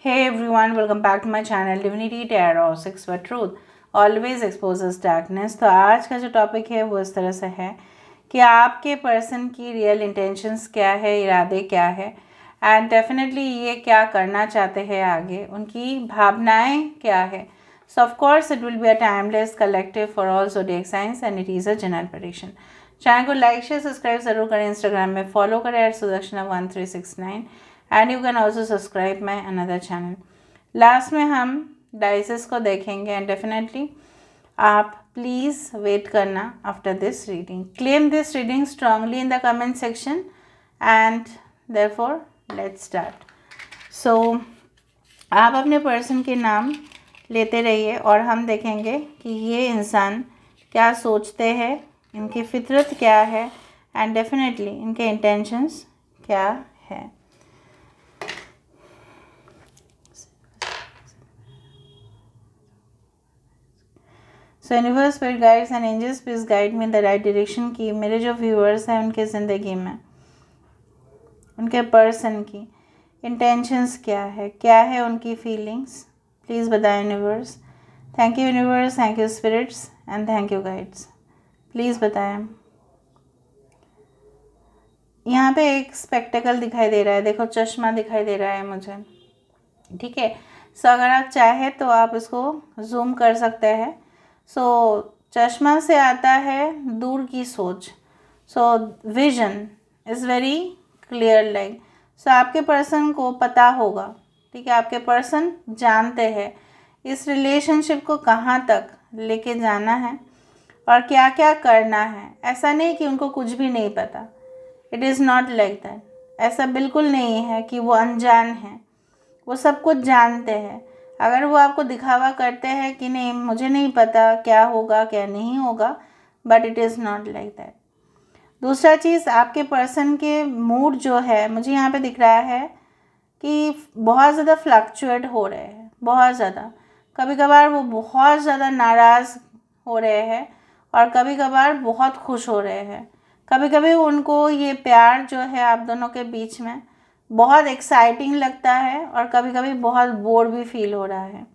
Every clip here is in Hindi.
Hey everyone, welcome back to my channel Divinity Tarot 6 for Truth always exposes darkness। तो आज का जो टॉपिक है वो इस तरह से है कि आपके पर्सन की रियल इंटेंशंस क्या है, इरादे क्या है एंड डेफिनेटली ये क्या करना चाहते हैं आगे, उनकी भावनाएं क्या है। सो of course it will be a timeless collective for all zodiac science and it is a general prediction. Channel को लाइक शेयर सब्सक्राइब ज़रूर करें, इंस्टाग्राम में फॉलो करें @sudarshana1369 and you can also subscribe my another channel. Last में हम डाइसेस को देखेंगे एंड डेफिनेटली आप प्लीज़ वेट करना after this reading. Claim this reading strongly in the comment section and therefore let's start. सो आप अपने पर्सन के नाम लेते रहिए और हम देखेंगे कि ये इंसान क्या सोचते हैं, इनकी फितरत क्या है एंड डेफिनेटली इनके इंटेंशंस क्या है। So universe, spirit guides and angels please guide me in the right direction कि मेरे जो व्यूअर्स हैं उनके ज़िंदगी में उनके पर्सन की इंटेंशंस क्या है उनकी फीलिंग्स प्लीज़ बताएं universe. Thank you universe, thank you spirits and thank you guides, please बताएं। यहाँ पे एक स्पेक्टेकल दिखाई दे रहा है, देखो चश्मा दिखाई दे रहा है मुझे, ठीक है। सो अगर आप चाहे तो आप इसको जूम कर सकते हैं। सो चश्मा से आता है दूर की सोच, so vision is very clear like. So आपके पर्सन को पता होगा, ठीक है, आपके पर्सन जानते हैं इस रिलेशनशिप को कहाँ तक लेके जाना है और क्या क्या करना है। ऐसा नहीं कि उनको कुछ भी नहीं पता, it is not like that. ऐसा बिल्कुल नहीं है कि वो अनजान है, वो सब कुछ जानते हैं। अगर वो आपको दिखावा करते हैं कि नहीं मुझे नहीं पता क्या होगा क्या नहीं होगा, but it is not like that. दूसरा चीज़, आपके पर्सन के मूड जो है मुझे यहाँ पे दिख रहा है कि बहुत ज़्यादा फ्लक्चुएट हो रहे हैं, बहुत ज़्यादा। कभी कभार वो बहुत ज़्यादा नाराज़ हो रहे हैं और कभी कभार बहुत खुश हो रहे हैं। कभी कभी उनको ये प्यार जो है आप दोनों के बीच में बहुत एक्साइटिंग लगता है और कभी कभी बहुत बोर भी फील हो रहा है।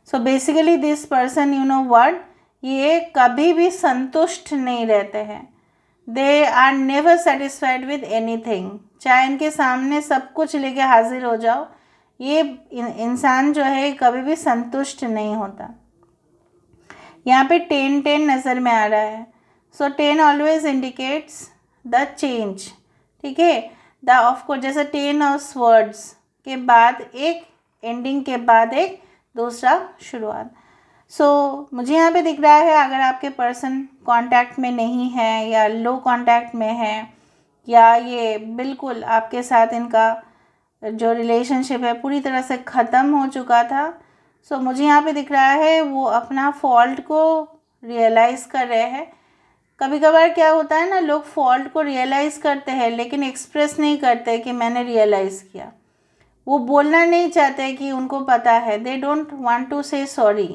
So basically this person, you know what, ये कभी भी संतुष्ट नहीं रहते हैं। They are never satisfied with anything. चाहे इनके सामने सब कुछ लेके हाजिर हो जाओ, ये इंसान जो है कभी भी संतुष्ट नहीं होता। यहाँ पे 10 नज़र में आ रहा है। सो 10 ऑलवेज इंडिकेट्स द चेंज, ठीक है। द ऑफकोर्स जैसे 10 ऑफ स्वर्ड्स के बाद एक एंडिंग के बाद एक दूसरा शुरुआत। सो मुझे यहाँ पे दिख रहा है अगर आपके पर्सन कांटेक्ट में नहीं है या लो कांटेक्ट में है या ये बिल्कुल आपके साथ इनका जो रिलेशनशिप है पूरी तरह से ख़त्म हो चुका था, सो मुझे यहाँ पे दिख रहा है वो अपना फॉल्ट को रियलाइज़ कर रहे हैं। कभी कभार क्या होता है ना, लोग फॉल्ट को रियलाइज़ करते हैं लेकिन एक्सप्रेस नहीं करते कि मैंने रियलाइज़ किया। वो बोलना नहीं चाहते कि उनको पता है, they don't want to say sorry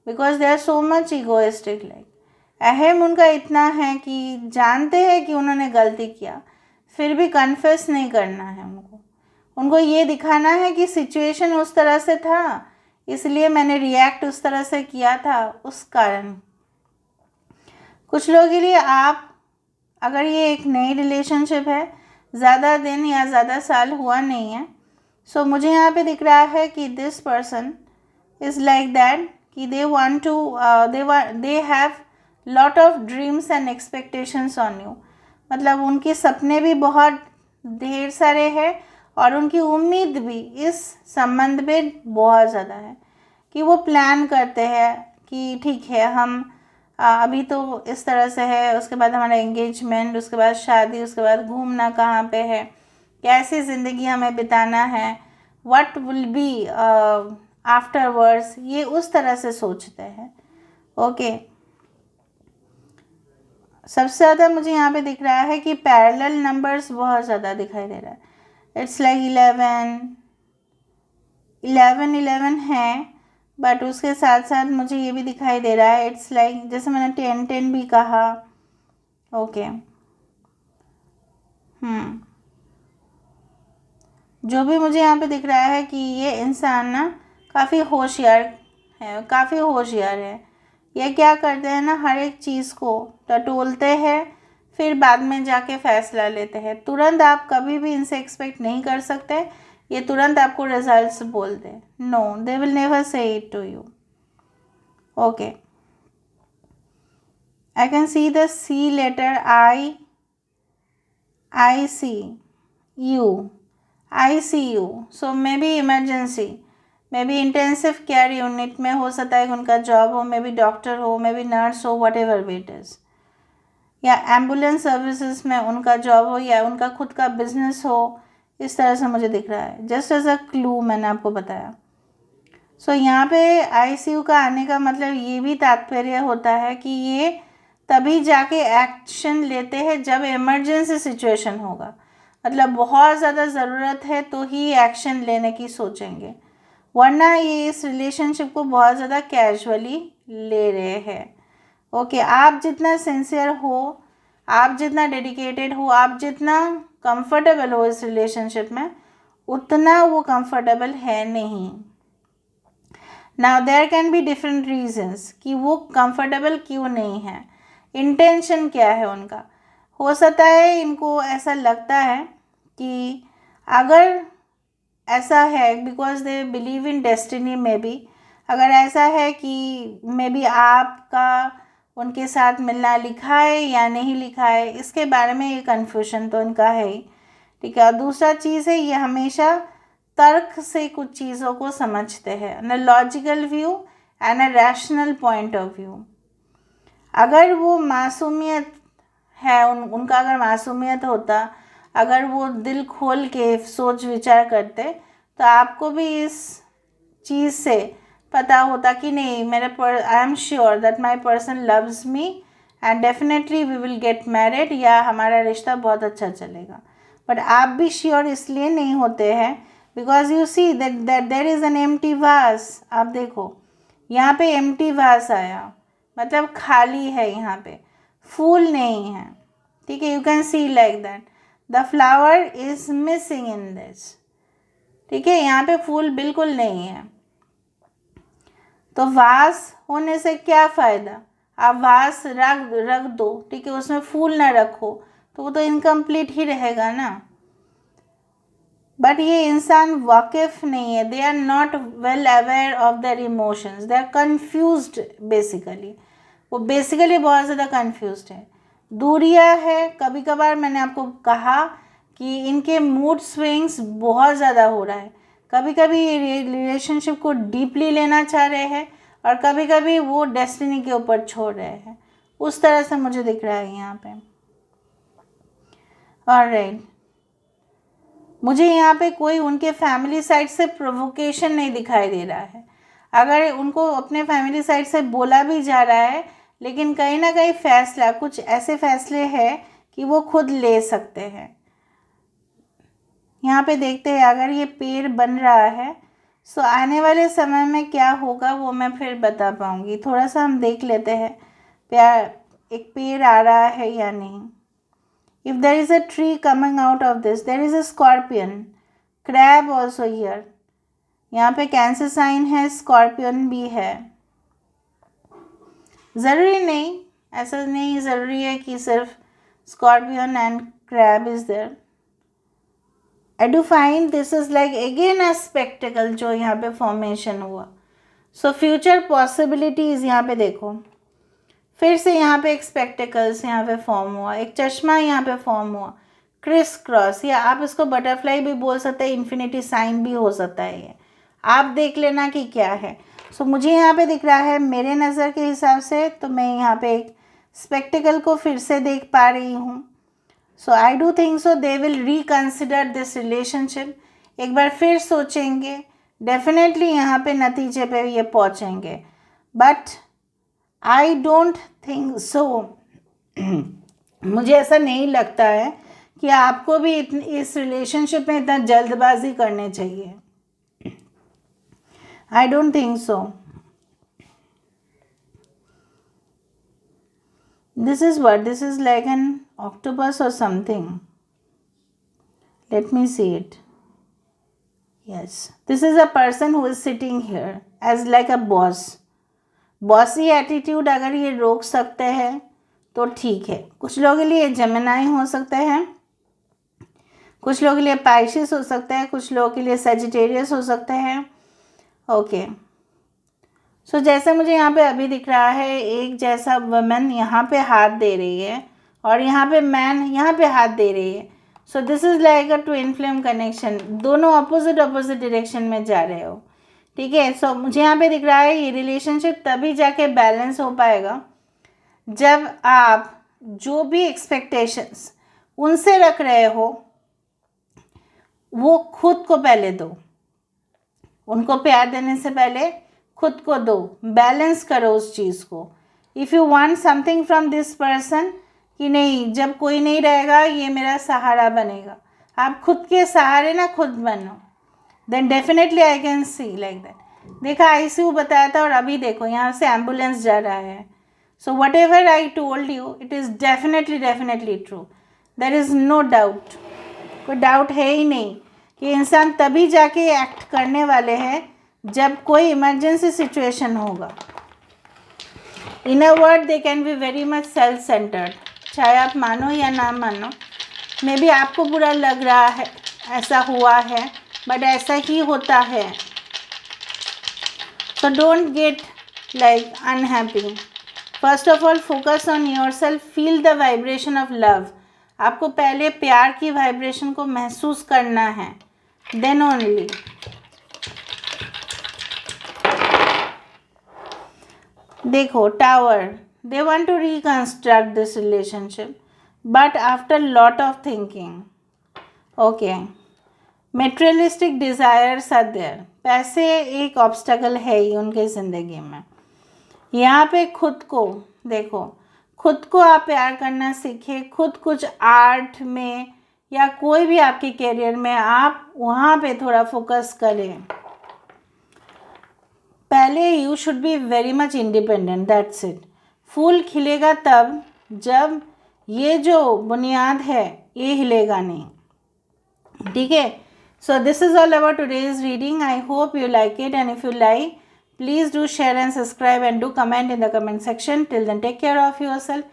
because they are so much egoistic like. अहम उनका इतना है कि जानते हैं कि उन्होंने गलती किया फिर भी कन्फेस नहीं करना है उनको ये दिखाना है कि सिचुएशन उस तरह से था इसलिए मैंने रिएक्ट उस तरह से किया था उस कारण। कुछ लोगों के लिए आप, अगर ये एक नई रिलेशनशिप है, ज़्यादा दिन या ज़्यादा साल हुआ नहीं है, सो मुझे यहाँ पे दिख रहा है कि this person is like that कि they want to they have lot of dreams and expectations on you. मतलब उनके सपने भी बहुत ढेर सारे हैं और उनकी उम्मीद भी इस संबंध में बहुत ज़्यादा है कि वो प्लान करते हैं कि ठीक है हम अभी तो इस तरह से है, उसके बाद हमारा एंगेजमेंट, उसके बाद शादी, उसके बाद घूमना कहाँ पे है, कैसी ज़िंदगी हमें बिताना है, व्हाट विल बी आफ्टरवर्ड्स, ये उस तरह से सोचते हैं। ओके सबसे ज़्यादा मुझे यहाँ पे दिख रहा है कि पैरेलल नंबर्स बहुत ज़्यादा दिखाई दे रहा है। इट्स लाइक 11 है, बट उसके साथ साथ मुझे ये भी दिखाई दे रहा है इट्स लाइक जैसे मैंने 10 भी कहा। ओके जो भी मुझे यहाँ पे दिख रहा है कि ये इंसान ना काफ़ी होशियार है, काफ़ी होशियार है। ये क्या करते हैं ना, हर एक चीज़ को टटोलते हैं, फिर बाद में जाके फैसला लेते हैं। तुरंत आप कभी भी इनसे एक्सपेक्ट नहीं कर सकते ये तुरंत आपको रिजल्ट्स बोल दे। No, they will never say it to you. Okay, I can see the C letter, I see you, ICU, so maybe emergency, maybe intensive care unit में हो सकता है उनका जॉब हो, मे बी डॉक्टर हो, मे बी नर्स हो, वट एवर भी इट इज़, या एम्बुलेंस सर्विसेज में उनका जॉब हो, या उनका खुद का बिजनेस हो। इस तरह से मुझे दिख रहा है, जस्ट एज अ क्लू मैंने आपको बताया। सो यहाँ पे ICU का आने का मतलब ये भी तात्पर्य होता है कि ये तभी जाके एक्शन लेते हैं जब इमरजेंसी सिचुएशन होगा, मतलब बहुत ज़्यादा ज़रूरत है तो ही एक्शन लेने की सोचेंगे, वरना ये इस रिलेशनशिप को बहुत ज़्यादा कैजुअली ले रहे हैं। ओके, आप जितना सिंसियर हो, आप जितना डेडिकेटेड हो, आप जितना कंफर्टेबल हो इस रिलेशनशिप में, उतना वो कंफर्टेबल है नहीं। Now there can be different reasons कि वो कंफर्टेबल क्यों नहीं है, इंटेंशन क्या है उनका। हो सकता है इनको ऐसा लगता है कि अगर ऐसा है because they believe in destiny, में भी अगर ऐसा है कि मे बी आपका उनके साथ मिलना लिखा है या नहीं लिखा है, इसके बारे में ये कन्फ्यूजन तो इनका है ही, ठीक है। और दूसरा चीज़ है, ये हमेशा तर्क से कुछ चीज़ों को समझते हैं, न logical view and a rational point of view. अगर वो मासूमियत है, उनका अगर मासूमियत होता, अगर वो दिल खोल के सोच विचार करते, तो आपको भी इस चीज़ से पता होता कि नहीं, I am sure that my person loves me and definitely we will get married, या हमारा रिश्ता बहुत अच्छा चलेगा। बट आप भी श्योर इसलिए नहीं होते हैं because you see that there is an empty vase. आप देखो यहाँ पे एम्प्टी वास आया, मतलब खाली है, यहाँ पे फूल नहीं है, ठीक है। You can see like that the flower is missing in this, ठीक है। यहाँ पे फूल बिल्कुल नहीं है, तो वास होने से क्या फ़ायदा, आप वास रख दो, ठीक है, उसमें फूल ना रखो तो वो तो इनकम्प्लीट ही रहेगा ना। बट ये इंसान वाकिफ़ नहीं है, they are not well aware of their emotions, they are confused basically, वो बेसिकली बहुत ज़्यादा कन्फ्यूज्ड है। दूरियां है, कभी कभार मैंने आपको कहा कि इनके मूड स्विंग्स बहुत ज़्यादा हो रहा है, कभी कभी ये रिलेशनशिप को डीपली लेना चाह रहे हैं और कभी कभी वो डेस्टिनी के ऊपर छोड़ रहे हैं, उस तरह से मुझे दिख रहा है यहाँ पे। ऑलराइट, मुझे यहाँ पे कोई उनके फैमिली साइड से प्रोवोकेशन नहीं दिखाई दे रहा है। अगर उनको अपने फैमिली साइड से बोला भी जा रहा है, लेकिन कहीं ना कहीं फैसला, कुछ ऐसे फैसले हैं कि वो खुद ले सकते हैं। यहाँ पे देखते हैं अगर ये पेड़ बन रहा है, सो आने वाले समय में क्या होगा वो मैं फिर बता पाऊँगी। थोड़ा सा हम देख लेते हैं एक पेड़ आ रहा है या नहीं। If there is a tree coming out of this, there is a scorpion, crab also here. यहाँ पे कैंसर साइन है, स्कॉर्पियन भी है। ज़रूरी नहीं, ऐसा नहीं ज़रूरी है कि सिर्फ scorpion and crab is there. I do find this is like again a spectacle जो यहाँ पे फॉर्मेशन हुआ। सो फ्यूचर पॉसिबिलिटीज़ यहाँ पे देखो, फिर से यहाँ पे एक स्पेक्टिकल्स यहाँ पे फॉर्म हुआ, एक चश्मा यहाँ पे फॉर्म हुआ, क्रिस क्रॉस, या आप इसको बटरफ्लाई भी बोल सकते हैं, इन्फिनिटी साइन भी हो सकता है, ये आप देख लेना कि क्या है। सो मुझे यहाँ पे दिख रहा है मेरे नज़र के हिसाब से, तो मैं यहाँ पे एक स्पेक्टिकल को फिर से देख पा रही हूँ। So I do think so they will reconsider this relationship, एक बार फिर सोचेंगे, डेफिनेटली यहाँ पे नतीजे पे ये पहुँचेंगे, बट आई डोंट थिंक सो, मुझे ऐसा नहीं लगता है कि आपको भी इस रिलेशनशिप में इतना जल्दबाजी करने चाहिए। I don't think so. This is what, this is like an octopus और something, let me see it. Yes, this is a person who is sitting here as like a boss. Bossy attitude अगर ये रोक सकते हैं तो ठीक है। कुछ लोगों के लिए जेमिनाई हो सकते हैं, कुछ लोगों के लिए पाइसेस हो सकता है, कुछ लोगों के लिए सजिटेरियस हो सकते हैं। ओके, सो जैसा मुझे यहाँ पे अभी दिख रहा है, एक जैसा वुमेन यहाँ पे हाथ दे रही है और यहाँ पे मैन यहाँ पे हाथ दे रही है। So this is like a twin flame connection, दोनों अपोजिट डायरेक्शन में जा रहे हो। ठीक है, सो मुझे यहाँ पे दिख रहा है ये रिलेशनशिप तभी जाके बैलेंस हो पाएगा जब आप जो भी एक्सपेक्टेशंस उनसे रख रहे हो वो खुद को पहले दो। उनको प्यार देने से पहले खुद को दो, बैलेंस करो उस चीज़ को। If you want something from this person कि नहीं, जब कोई नहीं रहेगा ये मेरा सहारा बनेगा, आप खुद के सहारे ना खुद बनो, then definitely I can see like that. देखा, आईसीयू बताया था और अभी देखो यहाँ से एम्बुलेंस जा रहा है। So whatever I told you it is definitely true, there is no doubt, कोई डाउट है ही नहीं कि इंसान तभी जाके एक्ट करने वाले हैं जब कोई इमरजेंसी सिचुएशन होगा। In a word they can be very much self centred, चाहे आप मानो या ना मानो। मे बी आपको बुरा लग रहा है, ऐसा हुआ है, बट ऐसा ही होता है। So don't get like unhappy. First of all focus on yourself, feel the vibration of love. आपको पहले प्यार की वाइब्रेशन को महसूस करना है, देन ओनली। देखो, tower, they want to reconstruct this relationship but after lot of thinking. Okay, materialistic desires are there, पैसे एक ऑब्स्टेकल है ही उनके ज़िंदगी में। यहाँ पे खुद को देखो, खुद को आप प्यार करना सीखें, खुद कुछ आर्ट में या कोई भी आपके करियर में आप वहाँ पे थोड़ा फोकस करें। पहले you should be very much independent, that's it. फूल खिलेगा तब जब ये जो बुनियाद है ये हिलेगा नहीं। ठीक है, so this is all about today's reading. I hope you like it, and if you like, please do share and subscribe and do comment in the comment section. Till then, take care of yourself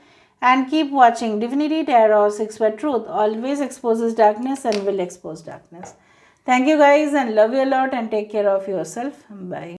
and keep watching Divinity Tarot 6, where truth always exposes darkness and will expose darkness. Thank you guys and love you a lot and take care of yourself. Bye.